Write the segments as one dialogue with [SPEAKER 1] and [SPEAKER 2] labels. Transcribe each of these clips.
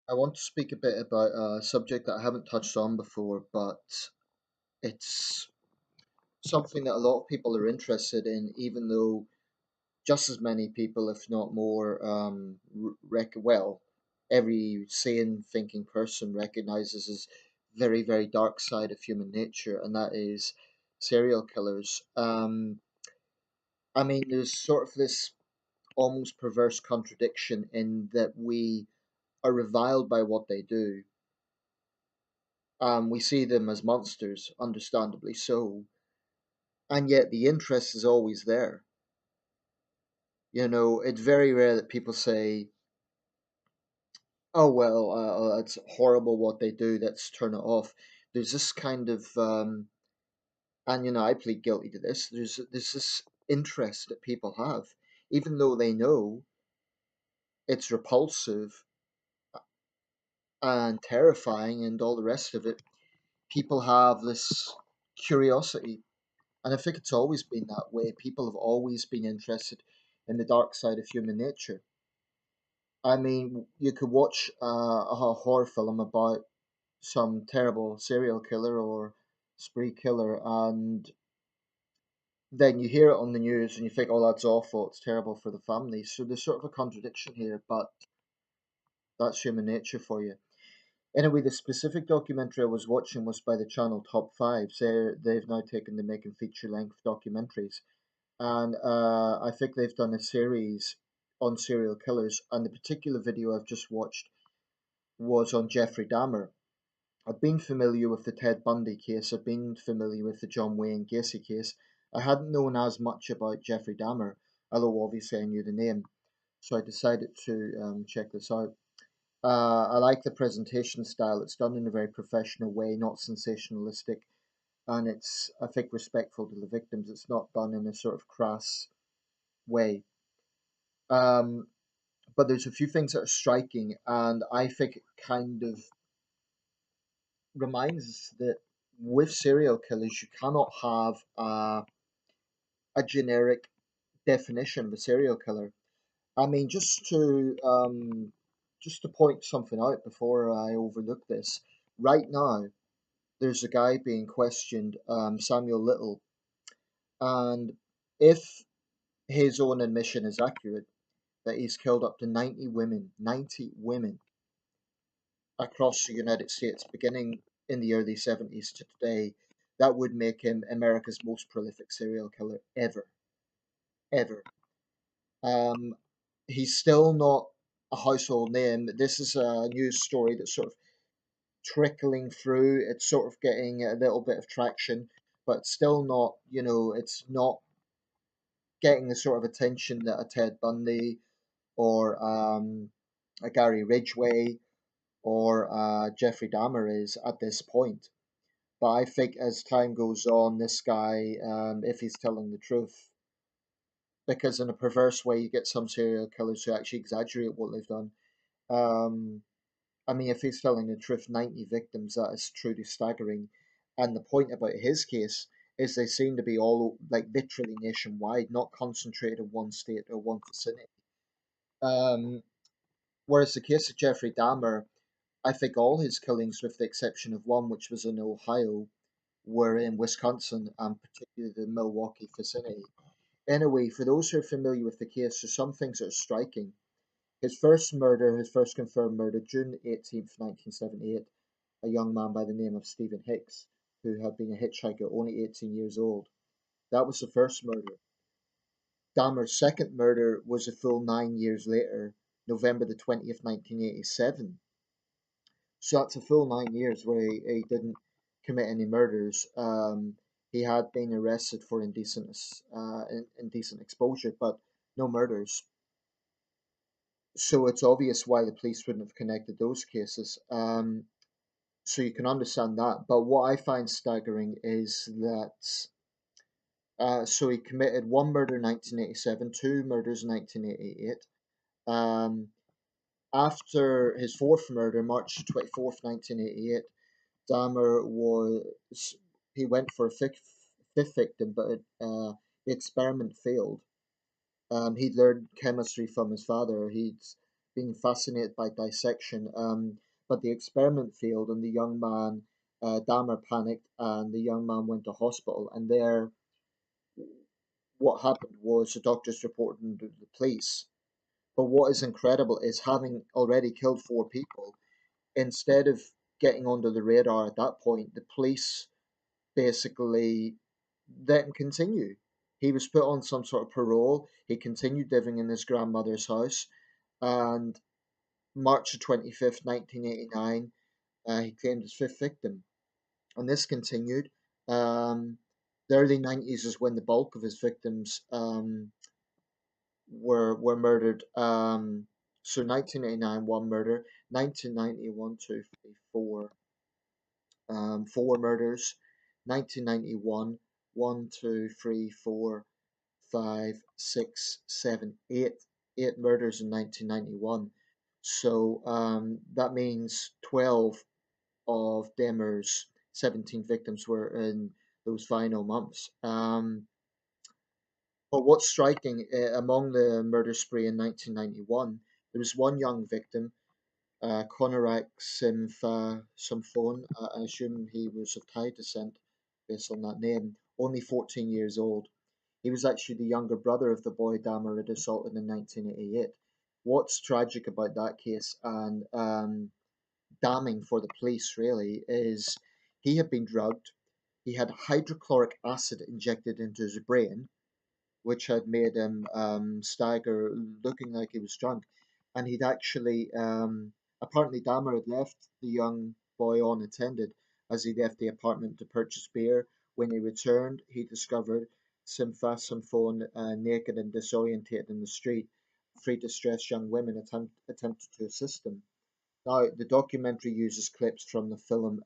[SPEAKER 1] I want to speak a bit about a subject that I haven't touched on before, but it's something that a lot of people are interested in, even though just as many people, if not more, every sane thinking person recognizes this very, very dark side of human nature, and that is serial killers. I mean, there's sort of this almost perverse contradiction in that we are reviled by what they do. We see them as monsters, understandably so, and yet the interest is always there. It's very rare that people say, "Oh well, it's horrible what they do. Let's turn it off." There's this kind of, and I plead guilty to this. There's this interest that people have, even though they know it's repulsive and terrifying and all the rest of it. People have this curiosity. And I think it's always been that way. People have always been interested in the dark side of human nature. I mean, you could watch a horror film about some terrible serial killer or spree killer, and then you hear it on the news and you think, oh, that's awful, it's terrible for the family. So there's sort of a contradiction here, but that's human nature for you. Anyway, the specific documentary I was watching was by the channel Top Five. They've now taken to making feature length documentaries. And I think they've done a series on serial killers. And the particular video I've just watched was on Jeffrey Dahmer. I've been familiar with the Ted Bundy case. I've been familiar with the John Wayne Gacy case. I hadn't known as much about Jeffrey Dahmer, although obviously I knew the name. So I decided to check this out. I like the presentation style. It's done in a very professional way, not sensationalistic, and it's, I think, respectful to the victims. It's not done in a sort of crass way. Um, but there's a few things that are striking, and I think it kind of reminds us that with serial killers, you cannot have a generic definition of a serial killer. I mean, just to point something out before I overlook this, right now there's a guy being questioned, Samuel Little, and if his own admission is accurate, that he's killed up to 90 women across the United States, beginning in the early 70s to today, that would make him America's most prolific serial killer ever, ever. Um, he's still not a household name. This is a news story that's sort of trickling through. It's sort of getting a little bit of traction, but still not, it's not getting the sort of attention that a Ted Bundy or a Gary Ridgway or Jeffrey Dahmer is at this point. But I think as time goes on, this guy, if he's telling the truth, because in a perverse way, you get some serial killers who actually exaggerate what they've done. Um, I mean, if he's telling the truth, 90 victims, that is truly staggering. And the point about his case is they seem to be all, like, literally nationwide, not concentrated in one state or one vicinity. Um, Whereas the case of Jeffrey Dahmer, I think all his killings, with the exception of one, which was in Ohio, were in Wisconsin and particularly the Milwaukee vicinity. Anyway, for those who are familiar with the case, there's some things that are striking. His first confirmed murder, June 18th, 1978, a young man by the name of Stephen Hicks, who had been a hitchhiker, only 18 years old. That was the first murder. Dahmer's second murder was a full 9 years later, November 20th, 1987. So that's a full 9 years where he didn't commit any murders. He had been arrested for indecent exposure, but no murders. So it's obvious why the police wouldn't have connected those cases. So you can understand that. But what I find staggering is that so he committed one murder in 1987, two murders in 1988. Um, After his fourth murder, March 24th, 1988, Dahmer was he went for a fifth victim, but the experiment failed. He'd learned chemistry from his father. He'd been fascinated by dissection. But the experiment failed, and the young man, Dahmer, panicked, and the young man went to hospital. And there, what happened was the doctors reported to the police. But what is incredible is having already killed four people, instead of getting under the radar at that point, the police basically let him continue. He was put on some sort of parole. He continued living in his grandmother's house, and March the 25th, 1989, he claimed his fifth victim. And this continued. Um, the early 90s is when the bulk of his victims were murdered. So 1989, one murder. 1990, one, two, three, four, four murders. 1991, one, two, three, four, five, six, seven, eight murders in 1991. So that means 12 of Dahmer's 17 victims were in those final months. But what's striking, among the murder spree in 1991, there was one young victim, Conorak Simphone. I assume he was of Thai descent based on that name, only 14 years old. He was actually the younger brother of the boy Dahmer had assaulted in 1988. What's tragic about that case and damning for the police really is he had been drugged. He had hydrochloric acid injected into his brain, which had made him stagger, looking like he was drunk. And he'd actually, apparently, Dahmer had left the young boy unattended as he left the apartment to purchase beer. When he returned, he discovered Simphone naked and disorientated in the street. Three distressed young women attempted to assist him. Now, the documentary uses clips from the film.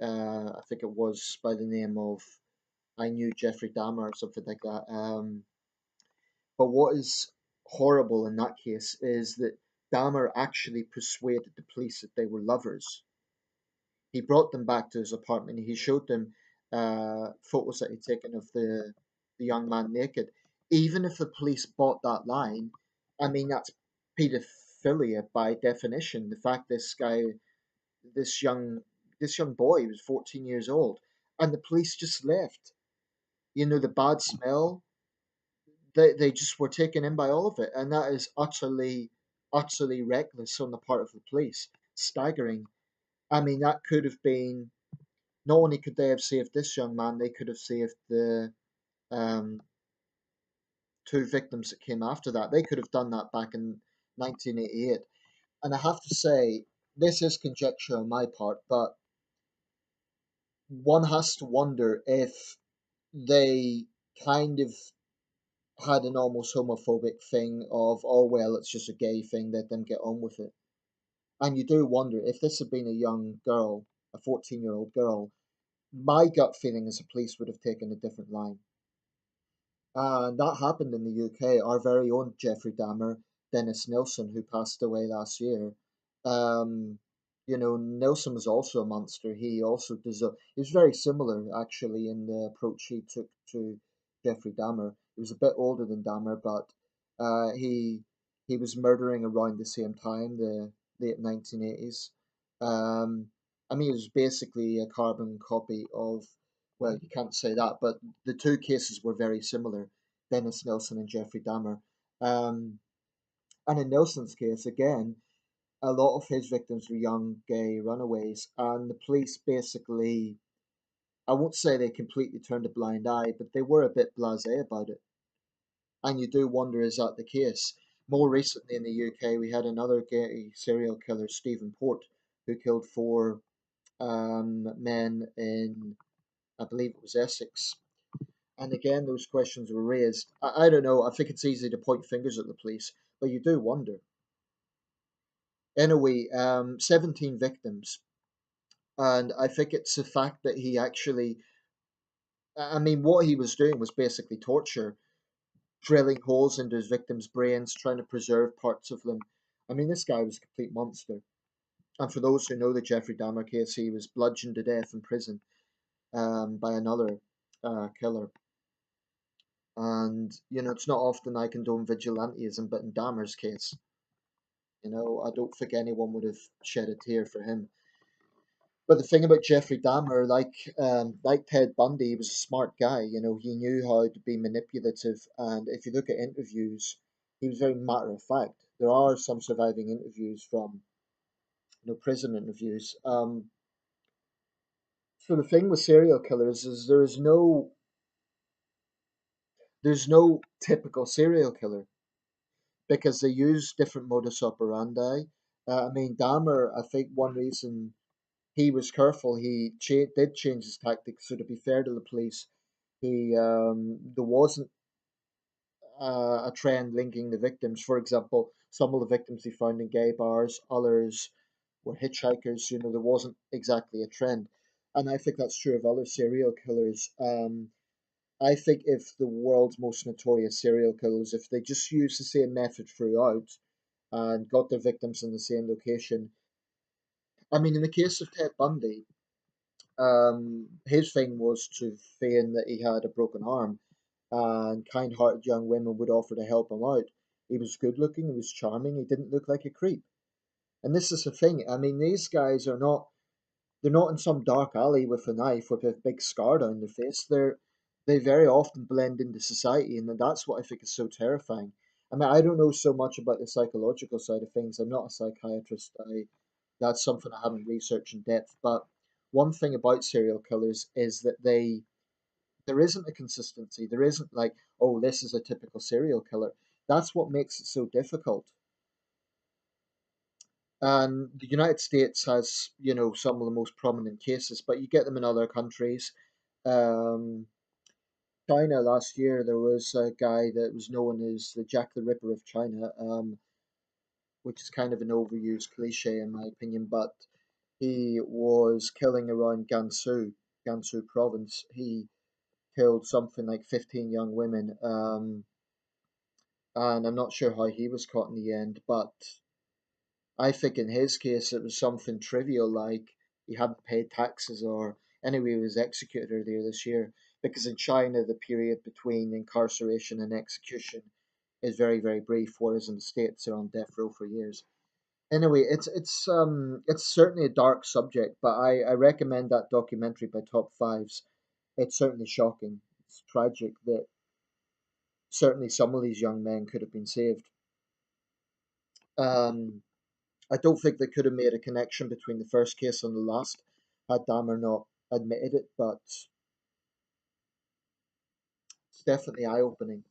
[SPEAKER 1] I think it was by the name of I Knew Jeffrey Dahmer or something like that. But what is horrible in that case is that Dahmer actually persuaded the police that they were lovers. He brought them back to his apartment. He showed them photos that he'd taken of the young man naked. Even if the police bought that line, I mean that's pedophilia by definition. The fact this guy, this young this young boy was 14 years old, and the police just left. You know, the bad smell, they just were taken in by all of it, and that is utterly reckless on the part of the police. Staggering. I mean, that could have been, not only could they have saved this young man, they could have saved the um, two victims that came after that. They could have done that back in 1988. And I have to say, this is conjecture on my part, but one has to wonder if they kind of had an almost homophobic thing of, oh, well, it's just a gay thing, let them get on with it. And you do wonder if this had been a young girl, a 14-year-old girl, my gut feeling is the police would have taken a different line. And that happened in the UK. Our very own Jeffrey Dahmer, Dennis Nilsson, who passed away last year. Um, you know, Nilsson was also a monster. He also deserved. He was very similar, actually, in the approach he took to Jeffrey Dahmer. He was a bit older than Dahmer, but he was murdering around the same time, the late 1980s. Um, I mean, it was basically a carbon copy of, well, you can't say that, but the two cases were very similar, Dennis Nilsson and Jeffrey Dahmer. Um, and in Nilsson's case, again, a lot of his victims were young gay runaways, and the police basically, I won't say they completely turned a blind eye, but they were a bit blasé about it. And you do wonder, is that the case? More recently in the UK, we had another gay serial killer, Stephen Port, who killed four men in, I believe it was Essex. And again, those questions were raised. I don't know. I think it's easy to point fingers at the police, but you do wonder. Anyway, 17 victims. And I think it's the fact that he actually, I mean, what he was doing was basically torture, drilling holes into his victims' brains, trying to preserve parts of them. I mean, this guy was a complete monster. And for those who know the Jeffrey Dahmer case, he was bludgeoned to death in prison by another killer. And, you know, it's not often I condone vigilantism, but in Dahmer's case, You know, I don't think anyone would have shed a tear for him. But the thing about Jeffrey Dahmer, like Ted Bundy, he was a smart guy. You know, he knew how to be manipulative, and if you look at interviews, he was very matter of fact. There are some surviving interviews from prison interviews. So the thing with serial killers is there's no typical serial killer because they use different modus operandi. I mean, Dahmer, I think one reason he was careful, did change his tactics. So to be fair to the police, there wasn't a trend linking the victims. For example, some of the victims he found in gay bars, others were hitchhikers. You know, there wasn't exactly a trend, and I think that's true of other serial killers. I think if the world's most notorious serial killers, if they just use the same method throughout and got their victims in the same location. I mean, in the case of Ted Bundy, his thing was to feign that he had a broken arm, and kind-hearted young women would offer to help him out. He was good-looking, he was charming, he didn't look like a creep. And this is the thing. I mean, these guys are not. They're not in some dark alley with a knife with a big scar down their face. They very often blend into society, and that's what I think is so terrifying. I mean, I don't know so much about the psychological side of things. I'm not a psychiatrist. That's something I haven't researched in depth. But one thing about serial killers is that there isn't a consistency. There isn't like, oh, this is a typical serial killer. That's what makes it so difficult. And the United States has, some of the most prominent cases, but you get them in other countries. Um, China last year, there was a guy that was known as the Jack the Ripper of China, which is kind of an overused cliche in my opinion, but he was killing around Gansu province. He killed something like 15 young women, and I'm not sure how he was caught in the end, but I think in his case it was something trivial like he hadn't paid taxes or anyway he was executed earlier this year. Because in China the period between incarceration and execution is very, very brief, whereas in the States they're on death row for years. Anyway, it's certainly a dark subject, but I recommend that documentary by Top Fives. It's certainly shocking. It's tragic that certainly some of these young men could have been saved. Um, I don't think they could have made a connection between the first case and the last had Dahmer not admitted it, but it's definitely eye opening.